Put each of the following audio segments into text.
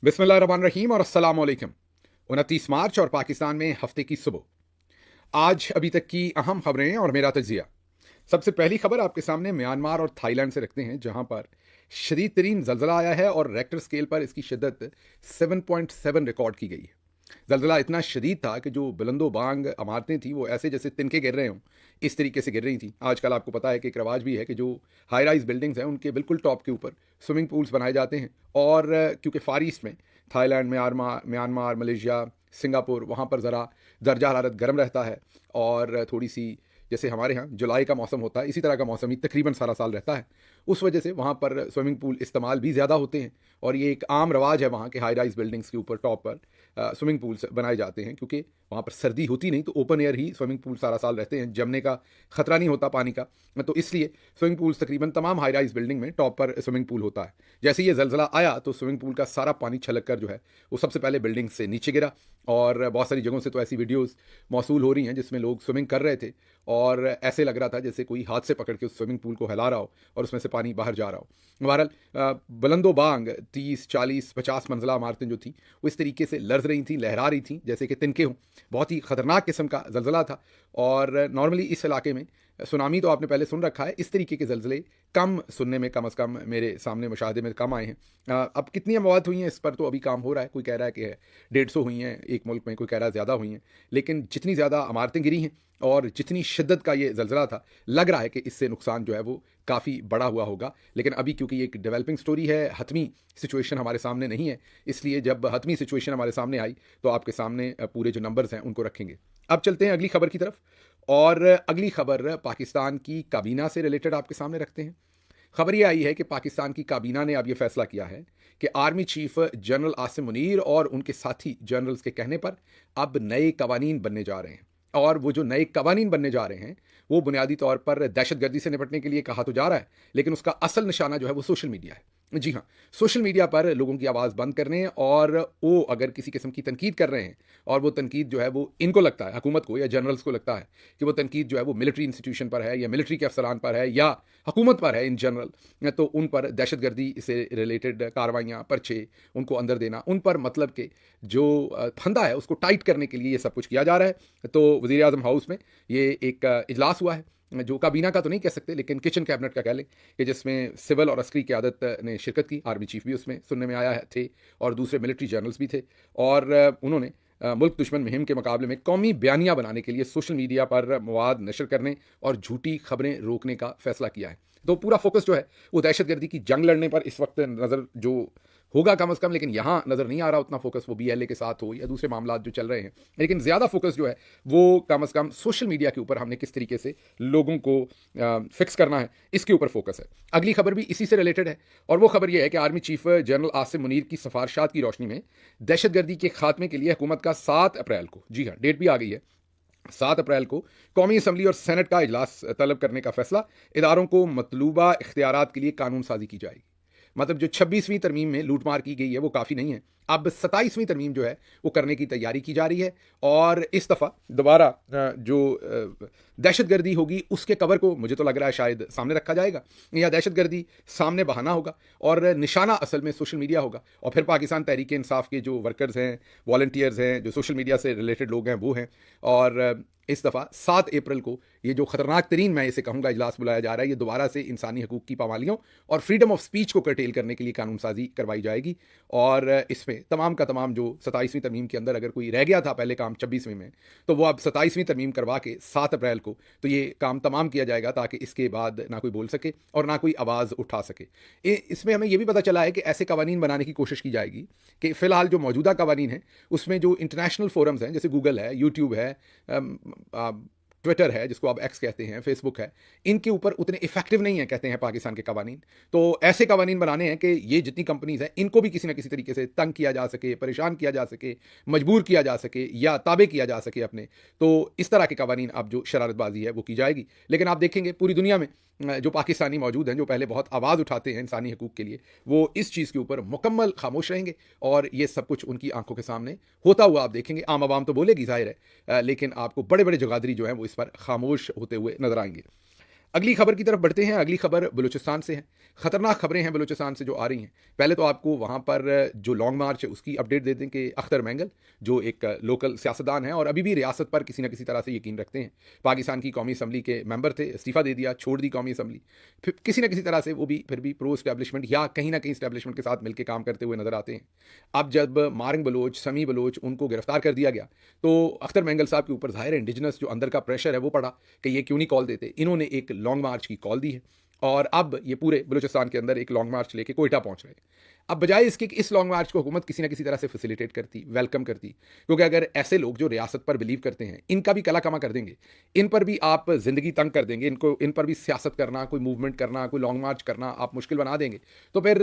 बिस्मिल्लाहिर्रहमानिर्रहीम और अस्सलाम वालेकुम। 29 मार्च और पाकिस्तान में हफ्ते की सुबह। आज अभी तक की अहम खबरें और मेरा तजिया। सबसे पहली खबर आपके सामने म्यांमार और थाईलैंड से रखते हैं, जहां पर शदीद तरीन जल्जला आया है और रेक्टर स्केल पर इसकी शिद्दत 7.7 रिकॉर्ड की गई है। जल्जला इतना शदीद था कि जो बुलंदो बांग इमारतें थी वो ऐसे जैसे तिनके गिर रहे हों, इस तरीके से गिर रही थी। आजकल आपको पता है कि एक रवाज भी है कि जो हाई राइज बिल्डिंग्स हैं उनके बिल्कुल टॉप के ऊपर स्विमिंग पूल्स बनाए जाते हैं। और क्योंकि फार ईस्ट में थाईलैंड, म्यांमार, मलेशिया, सिंगापुर, वहाँ पर ज़रा दर्जा हरारत गर्म रहता है और थोड़ी सी जैसे हमारे यहाँ जुलाई का मौसम होता है, इसी तरह का मौसम ही तकरीबन सारा साल रहता है। उस वजह से वहाँ पर स्विमिंग पूल इस्तेमाल भी ज़्यादा होते हैं और ये एक आम रवाज है वहाँ के हाई राइज बिल्डिंग्स के ऊपर टॉप पर स्विमिंग पूल्स बनाए जाते हैं, क्योंकि वहाँ पर सर्दी होती नहीं तो ओपन एयर ही स्विमिंग पूल सारा साल रहते हैं, जमने का खतरा नहीं होता पानी का। तो इसलिए स्विमिंग पूल्स तकरीबन तमाम हाई राइज बिल्डिंग में टॉप पर स्विमिंग पूल होता है। जैसे ये जलजला आया तो स्विमिंग पूल का सारा पानी छलक कर जो है वो सबसे पहले बिल्डिंग से नीचे गिरा। और बहुत सारी जगहों से तो ऐसी वीडियोस मौसूल हो रही हैं जिसमें लोग स्विमिंग कर रहे थे और ऐसे लग रहा था जैसे कोई हाथ से पकड़ के उस स्विमिंग पूल को हिला रहा हो और उसमें से पानी बाहर जा रहा हो। बहरहाल बुलंदो बांग 30, 40, 50 मंजिला इमारतें जो थी वो इस तरीके से लर्ज रही थी, लहरा रही थी जैसे कि तिनके हों। बहुत ही ख़तरनाक किस्म का जलजला था। और नॉर्मली इस इलाके में सुनामी तो आपने पहले सुन रखा है, इस तरीके के जलजले कम सुनने में, कम अज़ कम मेरे सामने मुशाहदे में कम आए हैं। अब कितनी मौत हुई हैं इस पर तो अभी काम हो रहा है। कोई कह रहा है कि 150 हुई हैं एक मुल्क में, कोई कह रहा है ज़्यादा हुई हैं। लेकिन जितनी ज़्यादा इमारतें गिरी हैं और जितनी शिद्दत का ये जलजला था, लग रहा है कि इससे नुकसान जो है वो काफ़ी बड़ा हुआ होगा। लेकिन अभी क्योंकि ये एक डेवलपिंग स्टोरी है, हतमी सिचुएशन हमारे सामने नहीं है, इसलिए जब हतमी सिचुएशन हमारे सामने आई तो आपके सामने पूरे जो नंबर्स हैं उनको रखेंगे। अब चलते हैं अगली खबर की तरफ और अगली खबर पाकिस्तान की काबीना से रिलेटेड आपके सामने रखते हैं। खबर ये आई है कि पाकिस्तान की काबीना ने अब ये फैसला किया है कि army chief general Asim Munir और उनके साथी जनरल्स के कहने पर अब नए कवानीन बनने जा रहे हैं। और वो जो नए कवानीन बनने जा रहे हैं वो बुनियादी तौर पर दहशतगर्दी से निपटने के लिए कहा तो जा रहा है, लेकिन उसका असल निशाना जो है वो सोशल मीडिया है। जी हाँ, सोशल मीडिया पर लोगों की आवाज़ बंद करने, और वो अगर किसी किस्म की तनकीद कर रहे हैं और वो तनकीद जो है वो इनको लगता है, हुकूमत को या जनरल्स को लगता है कि वो तनकीद जो है वो मिलिट्री इंस्टीट्यूशन पर है या मिलिट्री के अफसरान पर है या हुकूमत पर है इन जनरल, तो उन पर दहशतगर्दी से रिलेटेड कार्रवाइयाँ, पर्चे, उनको अंदर देना, उन पर मतलब के जो फंदा है उसको टाइट करने के लिए ये सब कुछ किया जा रहा है। तो वज़ीर आज़म हाउस में ये एक इजलास हुआ है, जो काबीना का तो नहीं कह सकते लेकिन किचन कैबिनेट का कह लें, कि जिसमें सिविल और अस्करी क़यादत ने शिरकत की। आर्मी चीफ भी उसमें सुनने में आया है थे और दूसरे मिलिट्री जनरल्स भी थे। और उन्होंने मुल्क दुश्मन मुहिम के मुकाबले में कौमी बयानिया बनाने के लिए सोशल मीडिया पर मवाद नशर करने और झूठी खबरें रोकने का फैसला किया है। तो पूरा फोकस जो है वो दहशतगर्दी की जंग लड़ने पर इस वक्त नज़र जो होगा कम अज़ कम, लेकिन यहाँ नज़र नहीं आ रहा उतना फोकस वो BLA के साथ हो या दूसरे मामला जो चल रहे हैं। लेकिन ज़्यादा फोकस जो है वो कम अज़ कम सोशल मीडिया के ऊपर हमने किस तरीके से लोगों को फिक्स करना है, इसके ऊपर फोकस है। अगली खबर भी इसी से रिलेटेड है और वो खबर ये है कि army chief general Asim Munir की सिफारिशात की रोशनी में दहशतगर्दी के खात्मे के लिए हुकूमत का 7 अप्रैल को, जी हाँ डेट भी आ गई है, 7 अप्रैल को कौमी असम्बली और सेनेट का इजलास तलब करने का फैसला। इदारों को मतलूबा इख्तियारात के लिए कानून साजी की जाएगी। मतलब जो 26वीं तरमीम में लूटमार की गई है वो काफ़ी नहीं है, अब 27वीं तरमीम जो है वो करने की तैयारी की जा रही है। और इस दफ़ा दोबारा जो दहशतगर्दी होगी उसके कवर को मुझे तो लग रहा है शायद सामने रखा जाएगा, या दहशतगर्दी सामने बहाना होगा और निशाना असल में सोशल मीडिया होगा। और फिर पाकिस्तान तहरीक इंसाफ के जो वर्कर्स हैं, वॉलंटियर्स हैं, जो सोशल मीडिया से रिलेटेड लोग हैं वो हैं। और इस दफ़ा 7 अप्रैल को ये जो ख़तरनाक तरीन, मैं इसे कहूँगा, इजलास बुलाया जा रहा है, ये दोबारा से इंसानी हकूक़ की पामालियों और फ्रीडम ऑफ स्पीच को कर्टेल करने के लिए कानून साजी करवाई जाएगी। और इसमें तमाम का तमाम जो 27वीं तरमीम के अंदर अगर कोई रह गया था पहले काम 26वीं में, तो वो अब 27वीं तरमीम करवा के 7 अप्रैल को तो ये काम तमाम किया जाएगा, ताकि इसके बाद ना कोई बोल सके और ना कोई आवाज़ उठा सके। इसमें हमें ये भी पता चला है कि ऐसे कवानीन बनाने की कोशिश की जाएगी कि फ़िलहाल जो मौजूदा कवानीन हैं उसमें जो इंटरनेशनल फोरम्स हैं, जैसे गूगल है, यूट्यूब है, ट्विटर है जिसको आप एक्स कहते हैं, फेसबुक है, इनके ऊपर उतने इफेक्टिव नहीं है कहते हैं पाकिस्तान के कवानीन। तो ऐसे कवानीन बनाने हैं कि ये जितनी कंपनीज हैं इनको भी किसी ना किसी तरीके से तंग किया जा सके, परेशान किया जा सके, मजबूर किया जा सके या ताबे किया जा सके अपने। तो इस तरह के कवानीन अब जो शरारतबाजी है वो की जाएगी। लेकिन आप देखेंगे पूरी दुनिया में जो पाकिस्तानी मौजूद हैं, जो पहले बहुत आवाज़ उठाते हैं इंसानी हकूक़ के लिए, वो इस चीज़ के ऊपर मुकम्मल खामोश रहेंगे और ये सब कुछ उनकी आंखों के सामने होता हुआ आप देखेंगे। आम आवाम तो बोलेगी ज़ाहिर है, लेकिन आपको बड़े बड़े जगादरी जो हैं वो इस पर खामोश होते हुए नजर आएंगे। अगली खबर की तरफ बढ़ते हैं। अगली खबर बलूचिस्तान से है। खतरनाक खबरें हैं बलूचिस्तान से जो आ रही हैं। पहले तो आपको वहाँ पर जो लॉन्ग मार्च है उसकी अपडेट दे दें कि अख्तर मैंगल जो एक लोकल सियासतदान है और अभी भी रियासत पर किसी न किसी तरह से यकीन रखते हैं, पाकिस्तान की कौमी असम्बली के मेंबर थे, इस्तीफ़ा दे दिया, छोड़ दी कौमी असम्बली, फिर किसी न किसी तरह से वो भी फिर भी प्रो इस्टेब्लिशमेंट या कहीं ना कहीं इस्टेब्लिशमेंट के साथ मिलकर काम करते हुए नजर आते हैं। अब जब मारिंग बलोच, समी बलोच उनको गिरफ्तार कर दिया गया तो अख्तर मैंगल साहब के ऊपर ज़ाहिर है इंडिजिनस जो अंदर का प्रेशर है वो पड़ा कि ये क्यों नहीं कॉल देते। इन्होंने एक लॉन्ग मार्च की कॉल दी है और अब ये पूरे बलूचिस्तान के अंदर एक लॉन्ग मार्च लेके कोयटा पहुंच रहे हैं। अब बजाय इसके कि इस लॉन्ग मार्च को हुकूमत किसी ना किसी तरह से फैसिलिटेट करती, वेलकम करती, क्योंकि अगर ऐसे लोग जो रियासत पर बिलीव करते हैं इनका भी कला कमा कर देंगे, इन पर भी आप जिंदगी तंग कर देंगे, इनको इन पर भी सियासत करना, कोई मूवमेंट करना, कोई लॉन्ग मार्च करना आप मुश्किल बना देंगे, तो फिर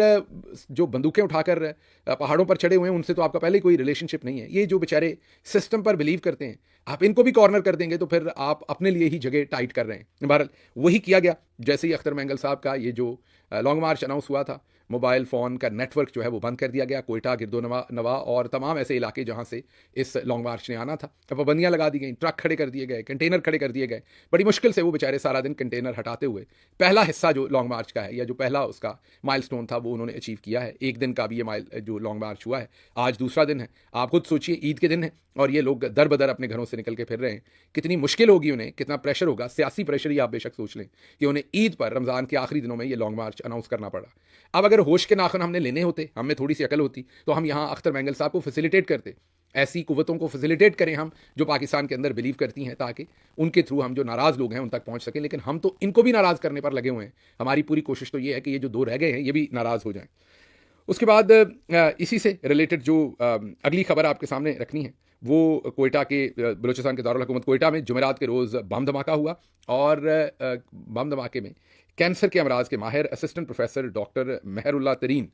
जो बंदूकें उठाकर पहाड़ों पर चढ़े हुए हैं उनसे तो आपका पहले कोई रिलेशनशिप नहीं है। ये जो बेचारे सिस्टम पर बिलीव करते हैं आप इनको भी कॉर्नर कर देंगे तो फिर आप अपने लिए ही जगह टाइट कर रहे हैं। बहरहाल वही किया गया। जैसे ही अख्तर मैंगल साहब का ये जो लॉन्ग मार्च अनाउंस हुआ था, मोबाइल फ़ोन का नेटवर्क जो है वो बंद कर दिया गया। कोयटा, गिरदोनवा और तमाम ऐसे इलाके जहाँ से इस लॉन्ग मार्च ने आना था, पाबंदियाँ लगा दी गई, ट्रक खड़े कर दिए गए, कंटेनर खड़े कर दिए गए। बड़ी मुश्किल से वो बेचारे सारा दिन कंटेनर हटाते हुए पहला हिस्सा जो लॉन्ग मार्च का है या जो पहला उसका माइलस्टोन था वो उन्होंने अचीव किया है। एक दिन का भी ये जो लॉन्ग मार्च हुआ है, आज दूसरा दिन है। आप खुद सोचिए, ईद के दिन है और ये लोग दर बदर अपने घरों से निकल के फिर रहे हैं। कितनी मुश्किल होगी उन्हें, कितना प्रेशर होगा, सियासी प्रेशर ही आप बेशक सोच लें कि उन्हें ईद पर, रमज़ान के आखिरी दिनों में ये लॉन्ग मार्च अनाउंस करना पड़ा। अब अगर होश के नाखुन हमने लेने होते, हमें थोड़ी सी अकल होती, तो हम यहाँ अख्तर मैंगल साहब को फैसिलिटेट करते। ऐसी कुव्वतों को फैसिलिटेट करें हम जो पाकिस्तान के अंदर बिलीव करती हैं, ताकि उनके थ्रू हम जो नाराज़ लोग हैं उन तक पहुँच सकें। लेकिन हम तो इनको भी नाराज़ करने पर लगे हुए हैं। हमारी पूरी कोशिश तो ये है कि ये जो दो रह गए हैं ये भी नाराज़ हो जाएं। उसके बाद इसी से रिलेटेड जो अगली खबर आपके सामने रखनी है वो कोयटा के बलूचिस्तान के दारुल हुकूमत कोयटा में जुमेरात के रोज़ बम धमाका हुआ और बम धमाके में कैंसर के अमराज के माहिर असिस्टेंट प्रोफेसर डॉक्टर मेहरुल्लाह तरीन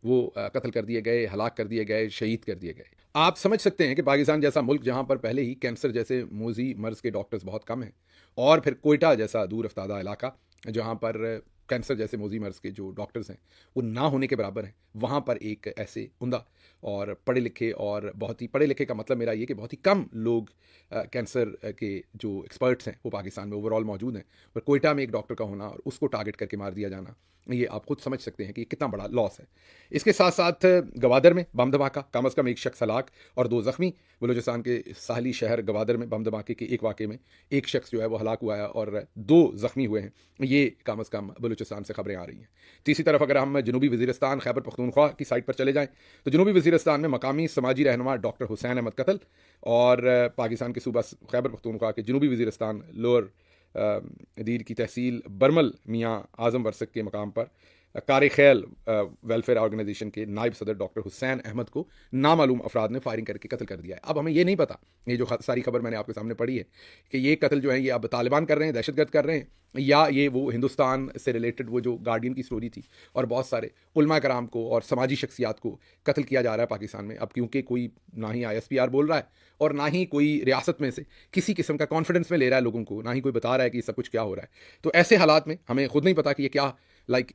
वो कत्ल कर दिए गए, हलाक कर दिए गए, शहीद कर दिए गए। आप समझ सकते हैं कि पाकिस्तान जैसा मुल्क जहाँ पर पहले ही कैंसर जैसे मोजी मर्ज के डॉक्टर्स बहुत कम हैं और फिर कोयटा जैसा दूर अफ्तादा इलाका जहाँ पर कैंसर जैसे मोजी मर्ज के जो डॉक्टर्स हैं वो ना होने के बराबर हैं, वहाँ पर एक ऐसे उम्दा और पढ़े लिखे, और बहुत ही पढ़े लिखे का मतलब मेरा ये कि बहुत ही कम लोग कैंसर के जो एक्सपर्ट्स हैं वो पाकिस्तान में ओवरऑल मौजूद हैं, पर कोयटा में एक डॉक्टर का होना और उसको टारगेट करके मार दिया जाना, ये आप खुद समझ सकते हैं कि कितना बड़ा लॉस है। इसके साथ साथ गवादर में बम धमाका, कम अज़ कम एक शख्स हलाक और 2 ज़ख्मी। बलूचिस्तान के साहली शहर गवादर में बम धमाके के एक वाक़े में एक शख्स जो है वो हलाक हुआ है और 2 ज़ख्मी हुए हैं। ये कम अज़ कम बलूचिस्तान से खबरें आ रही हैं। तीसरी तरफ अगर हम जनूबी वज़ीरिस्तान खैबर पख्तूनख्वा की साइड पर चले जाएँ तो जनूबी वज़ीरिस्तान में मकामी समाजी रहनुमा डॉक्टर हुसैन अहमद कत्ल और पाकिस्तान के सूबा खैबर पख्तूनख्वा के जनूबी वज़ीरिस्तान लोअर दीर की तहसील बरमल मियाँ आज़म वरसक के मकाम पर कार खैल वेलफेयर ऑर्गेनाइजेशन के नायब सदर डॉक्टर हुसैन अहमद को नामालूम अफराद ने फायरिंग करके कत्ल कर दिया है। अब हमें ये नहीं पता, ये जो सारी खबर मैंने आपके सामने पढ़ी है कि ये कत्ल जो है ये अब तालिबान कर रहे हैं, दहशतगर्द कर रहे हैं, या ये वो हिंदुस्तान से रिलेटेड वो जो गार्डियन की स्टोरी थी और बहुत सारे उलमा कराम को और समाजी शख्सियात को कत्ल किया जा रहा है पाकिस्तान में। अब क्योंकि कोई ना ही ISPR बोल रहा है और ना ही कोई रियासत में से किसी किस्म का कॉन्फिडेंस में ले रहा है लोगों को, ना ही कोई बता रहा है कि सब कुछ क्या हो रहा है, तो ऐसे हालात में हमें खुद नहीं पता कि ये क्या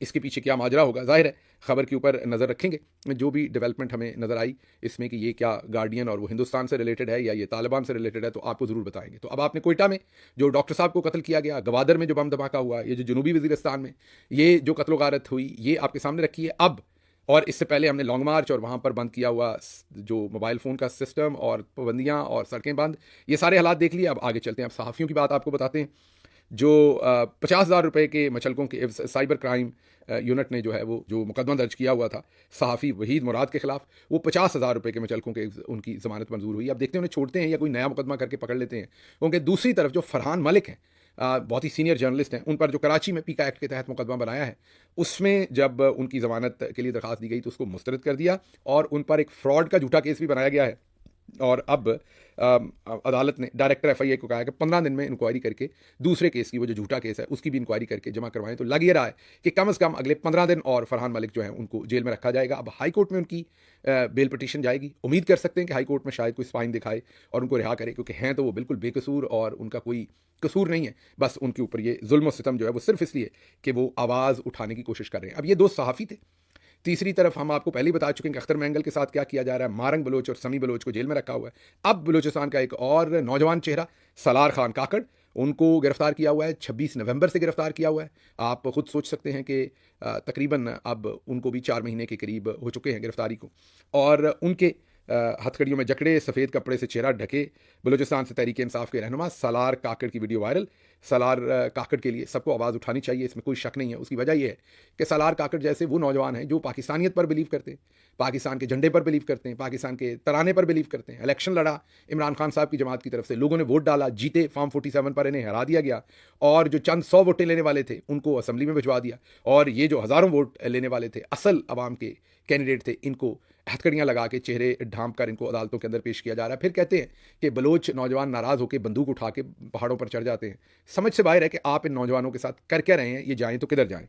इसके पीछे क्या माजरा होगा। जाहिर है खबर के ऊपर नज़र रखेंगे, जो भी डेवलपमेंट हमें नज़र आई इसमें कि ये क्या गार्डियन और वो हिंदुस्तान से रिलेटेड है या ये तालिबान से रिलेटेड है, तो आपको ज़रूर बताएंगे। तो अब आपने कोयटा में जो डॉक्टर साहब को कत्ल किया गया, गवादर में जो बम धमाका हुआ, ये जो जनूबी वज़ीरिस्तान में ये जो कत्ल गारत हुई, ये आपके सामने रखी है। अब और इससे पहले हमने लॉन्ग मार्च और वहाँ पर बंद किया हुआ जो मोबाइल फ़ोन का सिस्टम और पाबंदियाँ और सड़कें बंद, ये सारे हालात देख लिए। अब आगे चलते हैं, अब सहाफ़ियों की बात आपको बताते हैं। जो 50,000 रुपये के मचलकों के साइबर क्राइम यूनिट ने जो है वो जो मुकदमा दर्ज किया हुआ था सहाफ़ी वहीद मुराद के खिलाफ, वो 50,000 रुपये के मचलकों के उनकी ज़मानत मंजूर हुई। अब देखते हैं उन्हें छोड़ते हैं या कोई नया मुकदमा करके पकड़ लेते हैं। क्योंकि दूसरी तरफ जो फरहान मलिक हैं, बहुत ही सीनियर जर्नलिस्ट हैं, उन पर जो कराची में पीका एक्ट के तहत मुकदमा बनाया है, उसमें जब उनकी ज़मानत के लिए दरख्वास्त दी गई तो उसको मुस्तरद कर दिया और उन पर एक फ्रॉड का झूठा केस भी बनाया गया है। और अब अदालत ने डायरेक्टर FIA को कहा है कि 15 दिन में इंक्वायरी करके दूसरे केस की, वो जो झूठा केस है उसकी भी इंक्वायरी करके जमा करवाएं। तो लग ये रहा है कि कम से कम अगले 15 दिन और फरहान मलिक जो है उनको जेल में रखा जाएगा। अब हाई कोर्ट में उनकी बेल पटिशन जाएगी। उम्मीद कर सकते हैं कि हाई कोर्ट में शायद कोई स्पाइन दिखाए और उनको रिहा करे, क्योंकि हैं तो वो बिल्कुल बेकसूर और उनका कोई कसूर नहीं है, बस उनके ऊपर ये जुल्म और सितम जो है वो सिर्फ इसलिए कि वो आवाज़ उठाने की कोशिश कर रहे हैं। अब ये 2 सहाफ़ी थे। तीसरी तरफ हम आपको पहले ही बता चुके हैं कि अख्तर मैंगल के साथ क्या किया जा रहा है। मारंग बलोच और समी बलोच को जेल में रखा हुआ है। अब बलूचिस्तान का एक और नौजवान चेहरा सलार खान काकड़, उनको गिरफ्तार किया हुआ है, 26 नवंबर से गिरफ्तार किया हुआ है। आप खुद सोच सकते हैं कि तकरीबन अब उनको भी 4 महीने के करीब हो चुके हैं गिरफ्तारी को। और उनके हथकड़ियों में जकड़े, सफ़ेद कपड़े से चेहरा ढके बलूचिस्तान से तहरीक इंसाफ के रहनुमा सालार काकड़ की वीडियो वायरल। सालार काकड़ के लिए सबको आवाज़ उठानी चाहिए, इसमें कोई शक नहीं है। उसकी वजह यह है कि सालार काकड़ जैसे वो नौजवान हैं जो पाकिस्तानियत पर बिलीव करते हैं, पाकिस्तान के झंडे पर बिलीव करते हैं, पाकिस्तान के तराने पर बिलीव करते हैं। इलेक्शन लड़ा इमरान खान साहब की जमात की तरफ से, लोगों ने वोट डाला, जीते, फॉर्म 47 पर इन्हें हरा दिया गया, और जो चंद 100 वोटें लेने वाले थे उनको असेंबली में भिजवा दिया, और ये जो हज़ारों वोट लेने वाले थे, असल अवाम के कैंडिडेट थे, इनको हथकड़ियाँ लगा के चेहरे ढांप कर इनको अदालतों के अंदर पेश किया जा रहा है। फिर कहते हैं कि बलोच नौजवान नाराज़ होकर बंदूक उठा के पहाड़ों पर चढ़ जाते हैं। समझ से बाहर है कि आप इन नौजवानों के साथ कर क्या रहे हैं, ये जाएं तो किधर जाएं।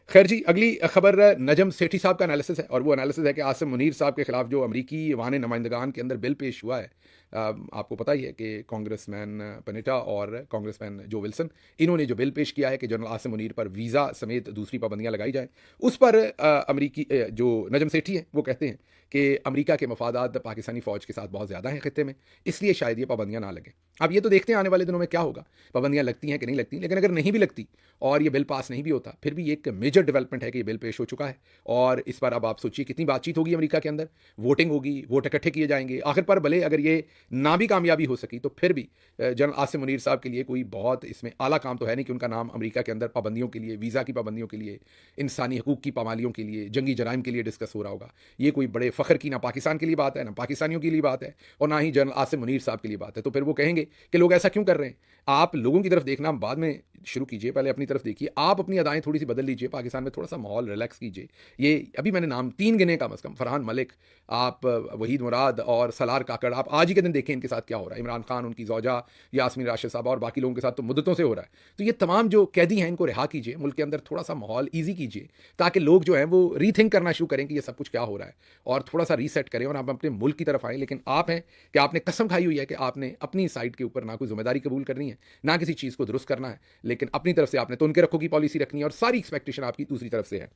खैर जी, अगली खबर नजम सेठी साहब का एनालिसिस है, और वो एनालिसिस है कि आसिम मुनीर साहब के खिलाफ जो अमरीकी ईवान नुमाइंदगान के अंदर बिल पेश हुआ है। आपको पता ही है कि कांग्रेसमैन पनेटा और कांग्रेसमैन जो विल्सन, इन्होंने जो बिल पेश किया है कि जनरल आसिम मुनीर पर वीज़ा समेत दूसरी पाबंदियां लगाई जाएं, उस पर अमरीकी जो नजम सेठी हैं वो कहते हैं कि अमेरिका के मफादात पाकिस्तानी फ़ौज के साथ बहुत ज़्यादा हैं खित्ते में, इसलिए शायद ये पाबंदियां ना लगें। अब ये तो देखते हैं आने वाले दिनों में क्या होगा, पाबंदियां लगती हैं कि नहीं लगती। लेकिन अगर नहीं भी लगती और ये बिल पास नहीं भी होता, फिर भी एक मेजर डेवलपमेंट है कि ये बिल पेश हो चुका है, और इस पर अब आप सोचिए कितनी बातचीत होगी अमेरिका के अंदर, वोटिंग होगी, वोट इकट्ठे किए जाएंगे। आखिर पर भले अगर ये ना भी कामयाबी हो सकी तो फिर भी जनरल आसिम मुनीर साहब के लिए कोई बहुत इसमें आला काम तो है नहीं कि उनका नाम अमेरिका के अंदर पाबंदियों के लिए, वीज़ा की पाबंदियों के लिए, इंसानी हकूक़ की पामालियों के लिए, जंगी जराइम के लिए डिस्कस हो रहा होगा। ये कोई बड़े फ़ख्र की ना पाकिस्तान के लिए बात है, ना पाकिस्तानियों के लिए बात है, और ना ही जनरल आसिम मुनीर साहब के लिए बात है। तो फिर वो कहेंगे कि लोग ऐसा क्यों कर रहे हैं। आप लोगों की तरफ देखना बाद में शुरू कीजिए, पहले अपनी तरफ देखिए, आप अपनी अदाएं थोड़ी सी बदल लीजिए, पाकिस्तान में थोड़ा सा माहौल रिलैक्स कीजिए। ये अभी मैंने नाम 3 गिने कम अज़ कम, फरहान मलिक, आप वहीद मुराद और सलार काकड़, आप आज ही के दिन देखें इनके साथ क्या हो रहा है। इमरान खान, उनकी ज़ौजा यास्मीन राशिद साहब और बाकी लोगों के साथ तो मुद्दतों से हो रहा है। तो ये तमाम जो कैदी हैं इनको रिहा कीजिए, मुल्क के अंदर थोड़ा सा माहौल ईजी कीजिए, ताकि लोग जो हैं वो रीथिंक करना शुरू करें कि ये सब कुछ क्या हो रहा है, और थोड़ा सा रीसेट करें और आप अपने मुल्क की तरफ आएँ। लेकिन आप हैं कि आपने कसम खाई हुई है कि आपने अपनी साइड के ऊपर ना कोई जिम्मेदारी कबूल करनी है, ना किसी चीज़ को दुरुस्त करना है, लेकिन अपनी तरफ से आपने तो उनके रखो की पॉलिसी रखनी है, और सारी एक्सपेक्टेशन आपकी दूसरी तरफ से है।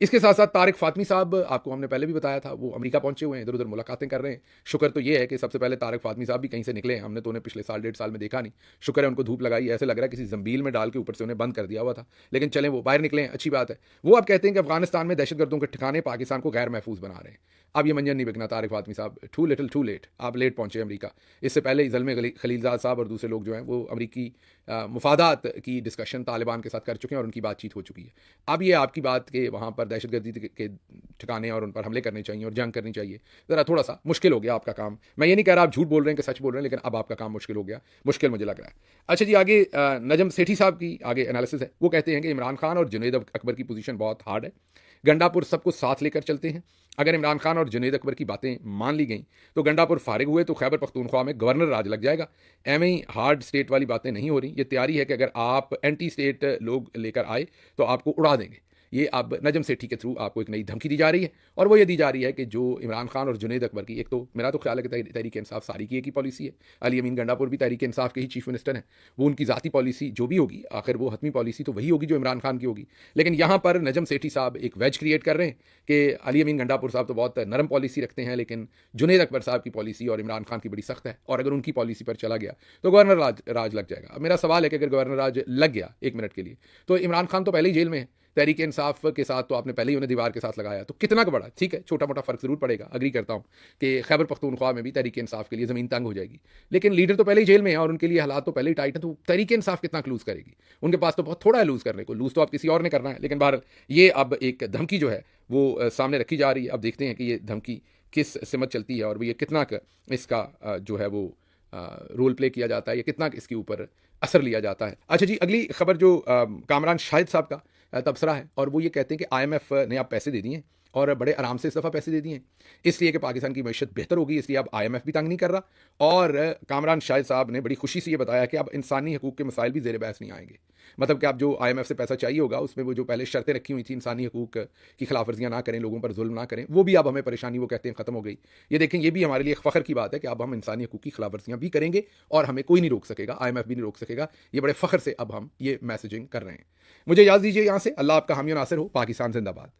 इसके साथ साथ तारिक फातमी साहब, आपको हमने पहले भी बताया था, वो अमेरिका पहुंचे हुए हैं, इधर उधर मुलाकातें कर रहे हैं। शुक्र तो ये है कि सबसे पहले तारिक फातमी साहब भी कहीं से निकले हैं, हमने तो उन्हें पिछले साल 1.5 साल में देखा नहीं। शुक्र है उनको धूप लगाई, ऐसे लग रहा है किसी जंबील में डाल के ऊपर से उन्हें बंद कर दिया हुआ था, लेकिन चलें वो बाहर निकले हैं, अच्छी बात है। वो अब कहते हैं कि अफगानिस्तान में दहशतगर्दों के ठिकाने पाकिस्तान को गैर महफूज बना रहे हैं। अब ये मंजर नहीं बिकना तारिक फातमी साहब, टू लिटिल टू लेट, आप लेट पहुंचे अमेरिका। इससे पहले ही ज़ल्मे खलीलजाद साहब और दूसरे लोग जो हैं वो अमरीकी मुफादात की डिस्कशन तालिबान के साथ कर चुके हैं और उनकी बातचीत हो चुकी है। अब ये आपकी बात कि वहाँ पर दहशतगर्दी के ठिकाने और उन पर हमले करने चाहिए और जंग करनी चाहिए, ज़रा थोड़ा सा मुश्किल हो गया आपका काम। मैं ये नहीं कह रहा आप झूठ बोल रहे हैं कि सच बोल रहे हैं, लेकिन अब आपका काम मुश्किल हो गया, मुश्किल मुझे लग रहा है। अच्छा जी, आगे नजम सेठी साहब की आगे एनालिसिस है। वो कहते हैं कि इमरान खान और जुनैद अकबर की पोजीशन बहुत हार्ड है, गंडापुर सबको साथ लेकर चलते हैं। अगर इमरान खान और जुनैद अकबर की बातें मान ली गई तो गंडापुर फारिग हुए तो खैबर पख्तूनख्वा में गवर्नर राज लग जाएगा। एम ही हार्ड स्टेट वाली बातें नहीं हो रही, ये तैयारी है कि अगर आप एंटी स्टेट लोग लेकर आए तो आपको उड़ा देंगे। ये अब नजम सेठी के थ्रू आपको एक नई धमकी दी जा रही है, और वो ये दी जा रही है कि जो इमरान खान और जुनैद अकबर की, एक तो मेरा तो ख्याल है कि तहरीक इंसाफ सारी की एक ही पॉलिसी है, अली अमीन गंडापुर भी तहरीक इंसाफ के ही चीफ मिनिस्टर हैं, वो उनकी ज़ाती पॉलिसी जो भी होगी, आखिर वो हतमी पॉलिसी तो वही होगी जो इमरान खान की होगी। लेकिन यहाँ पर नजम सेठी साहब एक वेज क्रिएट कर रहे हैं कि अली अमीन गंडापुर साहब तो बहुत नरम पॉलिसी रखते हैं, लेकिन जुनैद अकबर साहब की पॉलिसी और इमरान खान की बड़ी सख्त है, और अगर उनकी पॉलिसी पर चला गया तो गवर्नर राज लग जाएगा। अब मेरा सवाल है कि अगर गवर्नर राज लग गया एक मिनट के लिए, तो इमरान खान तो पहले ही जेल में है, तहरीक इंसाफ के साथ तो आपने पहले ही उन्हें दीवार के साथ लगाया, तो कितना का बड़ा, ठीक है छोटा मोटा फर्क जरूर पड़ेगा, अग्री करता हूं कि खैबर पख्तूनख्वा में भी तहरीक इंसाफ के लिए ज़मीन तंग हो जाएगी, लेकिन लीडर तो पहले ही जेल में है और उनके लिए हालात तो पहले ही टाइट है, तो तहरीक इंसाफ कितना लूज़ करेगी, उनके पास तो बहुत थोड़ा है लूज़ करने को, लूज़ तो आप किसी और ने करना है। लेकिन बहरहाल ये अब एक धमकी जो है वो सामने रखी जा रही है। अब देखते हैं कि ये धमकी किस सिमत चलती है और ये कितना इसका जो है वो रोल प्ले किया जाता है, या कितना इसके ऊपर असर लिया जाता है। अच्छा जी, अगली खबर जो कामरान शाहिद साहब का तबसरा है, और वो ये कहते हैं कि IMF ने आप पैसे दे दिए और बड़े आराम से इस दफ़ा पैसे दे दिए, इसलिए कि पाकिस्तान की मैशत बेहतर होगी, इसलिए अब IMF भी तंग नहीं कर रहा। और कामरान शाहिद साहब ने बड़ी खुशी से ये बताया कि अब इंसानी हकूक़ के मसाइल भी ज़ेर बहस नहीं आएंगे। मतलब कि आप जो IMF से पैसा चाहिए होगा उसमें वो जो पहले शर्तें रखी हुई थी, इंसानी हकूक़ की खिलाफ वर्जियाँ ना करें, लोगों पर जुल्म ना करें, वो भी अब हमें परेशानी वो कहते हैं ख़त्म हो गई। ये देखें, ये भी हमारे लिए एक फ़ख्र की बात है कि अब हम इंसानी हकूक़ की खिलाफ वर्जियाँ भी करेंगे और हमें कोई नहीं रोक सकेगा, IMF भी नहीं रोक सकेगा। ये बड़े फ़ख्र से अब हम ये मैसेजिंग कर रहे हैं। मुझे इजाज़त दीजिए यहाँ से। अल्लाह आपका हामी और नासिर हो। पाकिस्तान जिंदाबाद।